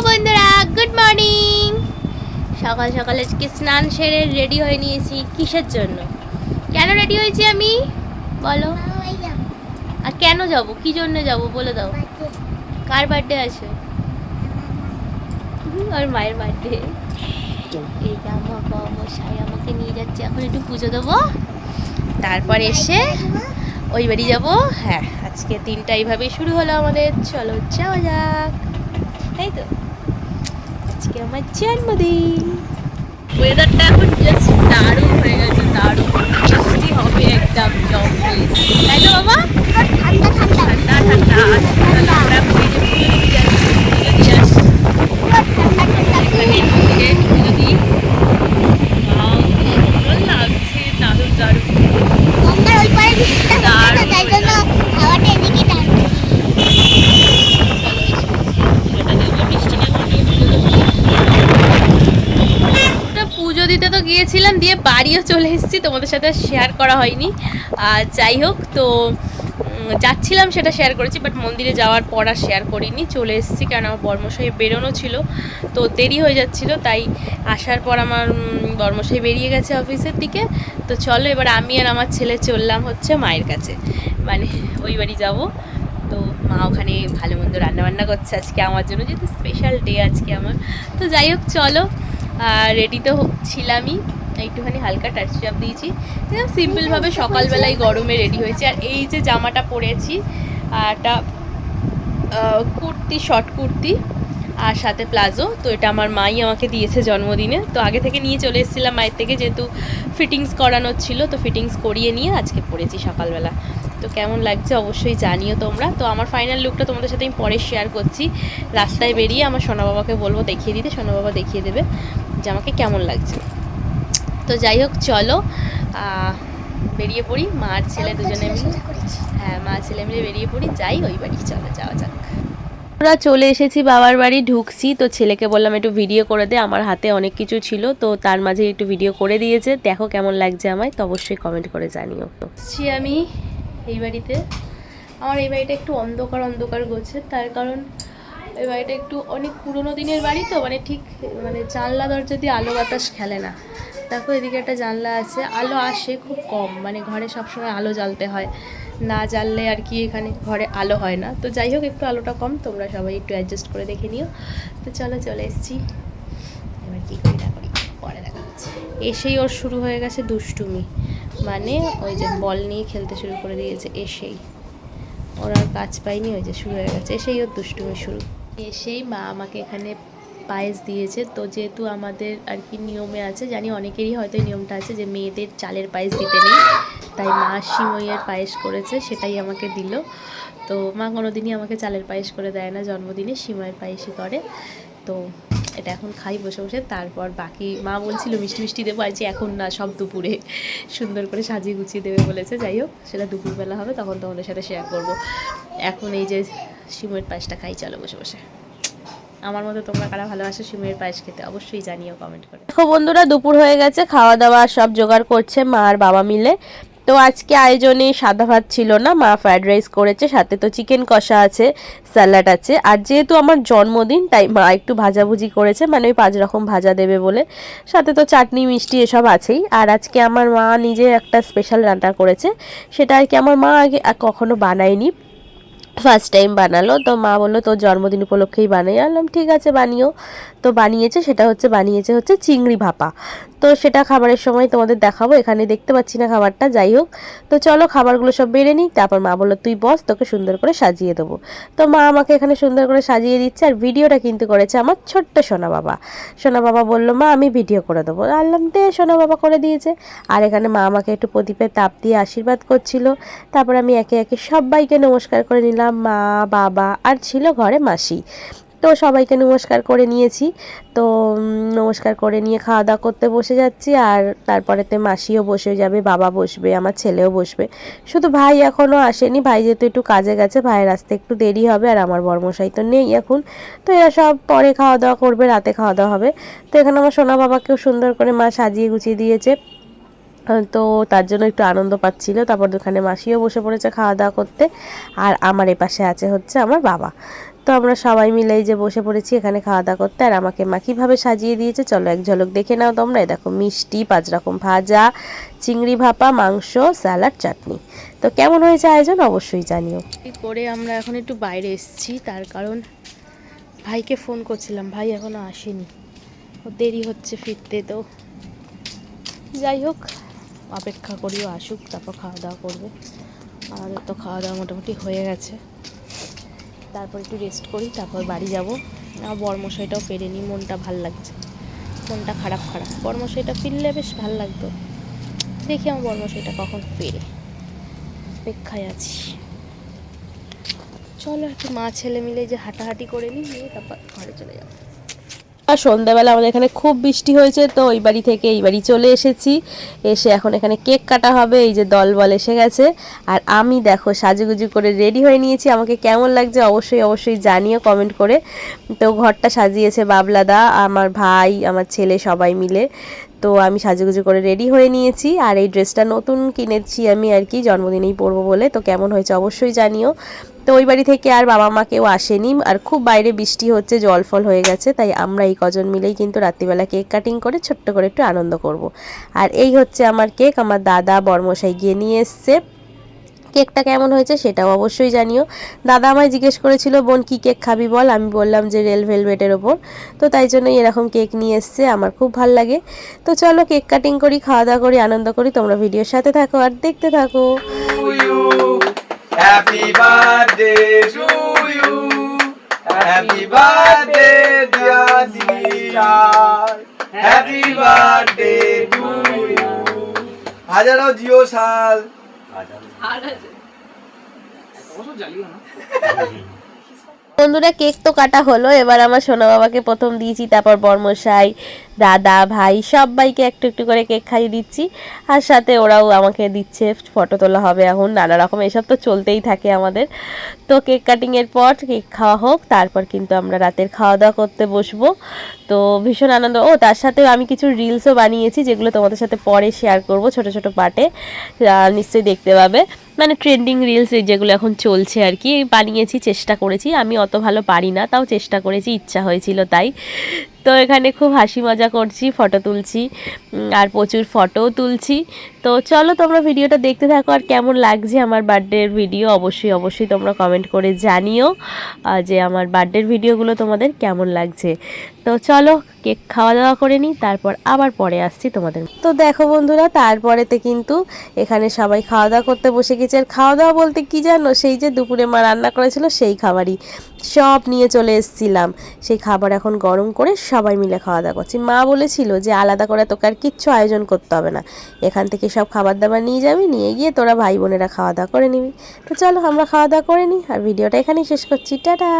বন্ধুরা, good morning. সকাল সকাল আজকে স্নান সেরে রেডি হয়ে নিয়েছি। কিসের জন্য, কেন রেডি হয়েছি আমি বলো? আর কেন যাব, কি জন্য যাব বলে দাও। কার বার্থডে আছে? আর মায়ের বার্থডে। এই যে আমার মশাই আমাকে নিয়ে যাচ্ছে, এখন একটু পুজো দেবো, তারপর এসে ওই বাড়ি যাবো। হ্যাঁ, আজকে দিনটা এইভাবেই শুরু হলো আমাদের। চলো যাওয়া যাক, তাই তো। আজকে আমার জন্মদিন। ওয়েদারটা এখন জাস্ট দারুণ হয়ে গেছে, দারুণ বৃষ্টি হবে একদম জম্পেস, তাই তো বাবা? ঠান্ডা ঠান্ডা ঠান্ডা ঠান্ডা। আমরা পুজো দিতে যাচ্ছি, এখানে মন্দিরে পুজো দিই। ভালো লাগছে, দারুণ দারুণ পুজো দিতে তো গিয়েছিলাম, দিয়ে বাড়িও চলে এসেছি, তোমাদের সাথে শেয়ার করা হয়নি। আর যাই হোক, তো যাচ্ছিলাম সেটা শেয়ার করেছি, বাট মন্দিরে যাওয়ার পর আর শেয়ার করিনি। চলে এসেছি কারণ আমার বর্মশাই বেরোনো ছিল, তো দেরি হয়ে যাচ্ছিল, তাই আসার পর আমার বর্মশাই বেরিয়ে গেছে অফিসের দিকে। তো চলো এবার আমি আর আমার ছেলে চললাম হচ্ছে মায়ের কাছে, মানে ওই বাড়ি যাব। তো মা ওখানে ভালো মন্দ রান্নাবান্না করছে আজকে আমার জন্য, যেহেতু স্পেশাল ডে আজকে আমার। তো যাই হোক চলো, রেডি তো ছিলামই, একটুখানি হালকা টাচ আপ দিয়েছি, একদম সিম্পলভাবে সকালবেলায় গরমে রেডি হয়েছি। আর এই যে জামাটা পরেছি, একটা কুর্তি, শর্ট কুর্তি আর সাথে প্লাজো, তো এটা আমার মাই আমাকে দিয়েছে জন্মদিনে। তো আগে থেকে নিয়ে চলে এসেছিলাম মায়ের থেকে, যেহেতু ফিটিংস করানোর ছিল, তো ফিটিংস করিয়ে নিয়ে আজকে পরেছি সকালবেলা। তো কেমন লাগছে অবশ্যই জানিও তোমরা। তো আমার ফাইনাল লুকটা তোমাদের সাথে আমি পরে শেয়ার করছি। রাস্তায় বেরিয়ে আমার সোনা বাবাকে বলবো দেখিয়ে দিতে, সোনা বাবা দেখিয়ে দেবে যে আমাকে কেমন লাগছে। তো যাই হোক চলো বেরিয়ে পড়ি, মা আর ছেলে দুজনে মিলে। হ্যাঁ, মা ছেলে মিলে বেরিয়ে পড়ি, যাই ওই বাড়ি, চলো যাওয়া যাক। আমরা চলে এসেছি বাবার বাড়ি, ঢুকছি। তো ছেলেকে বললাম একটু ভিডিও করে দে, আমার হাতে অনেক কিছু ছিল, তো তার মাঝে একটু ভিডিও করে দিয়েছে। দেখো কেমন লাগছে আমায়, তো অবশ্যই কমেন্ট করে জানিও। আসছি আমি এই বাড়িতে। আমার এই বাড়িটা একটু অন্ধকার অন্ধকার গোছে, তার কারণ এই বাড়িটা একটু অনেক পুরোনো দিনের বাড়ি, তো মানে ঠিক মানে জানলা দরজা দিয়ে আলো বাতাস খেলে না। দেখো এদিকে একটা জানলা আছে, আলো আসে খুব কম, মানে ঘরে সবসময় আলো জ্বালতে হয়, না জ্বাললে আর কি এখানে ঘরে আলো হয় না। তো যাই হোক একটু আলোটা কম, তোমরা সবাই একটু অ্যাডজাস্ট করে দেখে নিও। তো চলো চলে এসেছি, এবার কী করি না করি পরে দেখা যাচ্ছে। এসেই ওর শুরু হয়ে গেছে দুষ্টুমি, মানে ওই যে বল নিয়ে খেলতে শুরু করে দিয়েছে। এসেই ওর আর কাজ পাইনি, ওই যে শুরু হয়ে গেছে, এসেই ওর দুষ্টুমি শুরু। এসেই মা আমাকে এখানে পায়েস দিয়েছে। তো যেহেতু আমাদের আর কি নিয়মে আছে, জানি অনেকেরই হয়তো এই নিয়মটা আছে যে মেয়েদের চালের পায়েস দিতে নেই, তাই মা সিমইয়ের পায়েস করেছে, সেটাই আমাকে দিল। তো মা কোনোদিনই আমাকে চালের পায়েস করে দেয় না, জন্মদিনে সিমইয়ের পায়েসই করে। তো এটা এখন খাই বসে বসে, তারপর বাকি মা বলছিল মিষ্টি মিষ্টি দেবো, আর যে এখন না, সব দুপুরে সুন্দর করে সাজিয়ে গুছিয়ে দেবে বলেছে। যাই হোক সেটা দুপুরবেলা হবে, তখন তোমাদের সাথে শেয়ার করব। এখন এই যে সিমইয়ের পায়েসটা খাই, চলো বসে বসে। আমার মতো তোমরা কারা ভালোবাসো সিমইয়ের পায়েস খেতে, অবশ্যই জানিও কমেন্ট করে। দেখো বন্ধুরা, দুপুর হয়ে গেছে, খাওয়া দাওয়া সব জোগাড় করছে মা আর বাবা মিলে। তো আজকে আয়োজনে সাদা ভাত ছিল না, মা ফ্রাইড রাইস করেছে, সাথে তো চিকেন কষা আছে, স্যালাড আছে। আর যেহেতু আমার জন্মদিন, তাই মা একটু ভাজাভুজি করেছে, মানে ওই 5 রকম ভাজা দেবে বলে, সাথে তো চাটনি মিষ্টি এসব আছেই। আর আজকে আমার মা নিজে একটা স্পেশাল রান্না করেছে, সেটা আর কি আমার মা আগে কখনো বানায়নি, ফার্স্ট টাইম বানালো। তো মা বললো তোর জন্মদিন উপলক্ষেই বানাই, আনলাম ঠিক আছে বানিও। তো বানিয়েছে, সেটা বানিয়েছে হচ্ছে চিংড়ি ভাপা। তো সেটা খাবারের সময় তোমাদের দেখাবো, এখানে দেখতে পাচ্ছি না খাবারটা। যাই হোক, তো চলো খাবারগুলো সব বেড়ে নিই। তারপর মা বললো তুই বস, তোকে সুন্দর করে সাজিয়ে দেবো। তো মা আমাকে এখানে সুন্দর করে সাজিয়ে দিচ্ছে। আর ভিডিওটা কিন্তু করেছে আমার ছোট্ট সোনা বাবা। সোনা বাবা বললো মা আমি ভিডিও করে দেবো, আনলাম দে, সোনা বাবা করে দিয়েছে। আর এখানে মা আমাকে একটু প্রদীপের তাপ দিয়ে আশীর্বাদ করছিল। তারপর আমি একে একে সবাইকে নমস্কার করে নিলাম, মা বাবা আর ছিল ঘরে মাসি। তো সবাইকে নমস্কার করে নিয়েছি। তো নমস্কার করে নিয়ে খাওয়া দাওয়া করতে বসে যাচ্ছি। আর তারপরেতে মাসিও বসে যাবে, বাবা বসবে, আমার ছেলেও বসবে, শুধু ভাই এখনও আসেনি। ভাই যেহেতু একটু কাজে গেছে, ভাইয়ের আসতে একটু দেরি হবে। আর আমার বর্মশাই তো নেই এখন, তো এরা সব পরে খাওয়া দাওয়া করবে, রাতে খাওয়া দাওয়া হবে। তো এখানে আমার সোনা বাবাকেও সুন্দর করে মা সাজিয়ে গুছিয়ে দিয়েছে, তো তার জন্য একটু আনন্দ পাচ্ছিল। তারপর ওখানে মাসিও বসে পড়েছে খাওয়া দাওয়া করতে। আর আমার এপাশে আছে হচ্ছে আমার বাবা। তো আমরা সবাই মিলে যে বসে পড়েছি এখানে খাওয়া দাওয়া করতে। আর আমাকে মা কীভাবে সাজিয়ে দিয়েছে চলো এক ঝলক দেখে নাও তোমরা। দেখো মিষ্টি, 5 রকম ভাজা, চিংড়ি ভাপা, মাংস, স্যালাড, চাটনি। তো কেমন হয়েছে আয়োজন অবশ্যই জানিও। করে আমরা এখন একটু বাইরে এসেছি, তার কারণ ভাইকে ফোন করছিলাম, ভাই এখনো আসেনি, ও দেরি হচ্ছে ফিরতে। তো যাই হোক অপেক্ষা করিও আসুক, তারপর খাওয়া দাওয়া করবো। আমাদের তো খাওয়া দাওয়া মোটামুটি হয়ে গেছে, তারপর একটু রেস্ট করি, তারপর বাড়ি যাব। আমার বরমশাইটাও ফেরেনি, মনটা ভাল লাগছে, মনটা খারাপ। বরমশাইটা ফিরলে বেশ ভাল লাগতো। দেখি আমার বরমশাইটা কখন ফেরে, অপেক্ষায় আছি। চলো একটু মা ছেলে মিলে যে হাঁটাহাঁটি করে নিই, তারপর ঘরে চলে যাবো। আর সন্ধ্যাবেলা আমাদের এখানে খুব বৃষ্টি হয়েছে, তো ওই বাড়ি থেকে এই বাড়ি চলে এসেছি। এসে এখন এখানে কেক কাটা হবে, এই যে দলবল এসে গেছে। আর আমি দেখো সাজুগুজু করে রেডি হয়ে নিয়েছি। আমাকে কেমন লাগছে অবশ্যই জানিও কমেন্ট করে। তো ঘরটা সাজিয়েছে বাবলাদা, আমার ভাই, আমার ছেলে সবাই মিলে। তো আমি সাজুগুজু করে রেডি হয়ে নিয়েছি। আর এই ড্রেসটা নতুন কিনেছি আমি আর কি, জন্মদিনেই পরবো বলে। তো কেমন হয়েছে অবশ্যই জানিও। তো ওই বাড়ি থেকে আর বাবা মা কেউ আসেনি, আর খুব বাইরে বৃষ্টি হচ্ছে, জল ফল হয়ে গেছে, তাই আমরা এই কজন মিলেই কিন্তু রাত্রিবেলা কেক কাটিং করে ছোট্ট করে একটু আনন্দ করব। আর এই হচ্ছে আমার কেক, আমার দাদা বরমশাই গিয়ে নিয়ে এসছে। কেকটা কেমন হয়েছে সেটাও অবশ্যই জানিও। দাদা আমায় জিজ্ঞেস করেছিল বোন কী কেক খাবি বল, আমি বললাম যে রেড ভেলভেটের ওপর। তো তাই জন্যই এরকম কেক নিয়ে এসছে, আমার খুব ভাল লাগে। তো চলো কেক কাটিং করি, খাওয়া দাওয়া করি, আনন্দ করি। তোমরা ভিডিওর সাথে থাকো আর দেখতে থাকো। Happy birthday to you. Happy birthday dear Disha. Happy birthday to you. হাজারো জিও সাল। বন্ধুরা কেক তো কাটা হলো, এবার আমার সোনা বাবাকে প্রথম দিয়েছি, তারপর বরমশাই, দাদা, ভাই সবাইকে একটু একটু করে কেক খাইয়ে দিচ্ছি। আর সাথে ওরাও আমাকে দিচ্ছে, ফটো তোলা হবে এখন, নানা রকম এসব তো চলতেই থাকে আমাদের। তো কেক কাটিংয়ের পর কেক খাওয়া হোক, তারপর কিন্তু আমরা রাতের খাওয়া দাওয়া করতে বসবো। তো ভীষণ আনন্দ। ও তার সাথে আমি কিছু রিলসও বানিয়েছি, যেগুলো তোমাদের সাথে পরে শেয়ার করব ছোট ছোট পার্টে, নিশ্চয়ই দেখতে পাবে। মানে ট্রেন্ডিং রিলস যেগুলো এখন চলছে আর কি, বানিয়েছি, চেষ্টা করেছি। আমি অত ভালো পারি না, তাও চেষ্টা করেছি, ইচ্ছা হয়েছিল তাই। তো এখানে খুব হাসি মজা করছি, ফটো তুলছি, আর প্রচুর ফটোও তুলছি। তো চলো তোমরা ভিডিওটা দেখতে থাকো। আর কেমন লাগছে আমার বার্থডের ভিডিও অবশ্যই তোমরা কমেন্ট করে জানিও যে আমার বার্থডের ভিডিওগুলো তোমাদের কেমন লাগছে। তো চলো কেক খাওয়া দাওয়া করে নিই, তারপর আবার পরে আসছি তোমাদের। তো দেখো বন্ধুরা, তারপরেতে কিন্তু এখানে সবাই খাওয়া দাওয়া করতে বসে গেছে। আর খাওয়া দাওয়া বলতে কি জানো, সেই যে দুপুরে মা রান্না করেছিল সেই খাবারই সব নিয়ে চলে এসেছিলাম। সেই খাবার এখন গরম করে সবাই মিলে খাওয়া দাওয়া করছি। মা বলেছিল যে আলাদা করে তোকে আর কিচ্ছু আয়োজন করতে হবে না, এখান থেকে সব খাবার দাবার নিয়ে যাবি, নিয়ে গিয়ে তোরা ভাই বোনেরা খাওয়া দাওয়া করে নিবি। তো চলো আমরা খাওয়া দাওয়া করে নিই, আর ভিডিওটা এখানেই শেষ করছি। টাটা।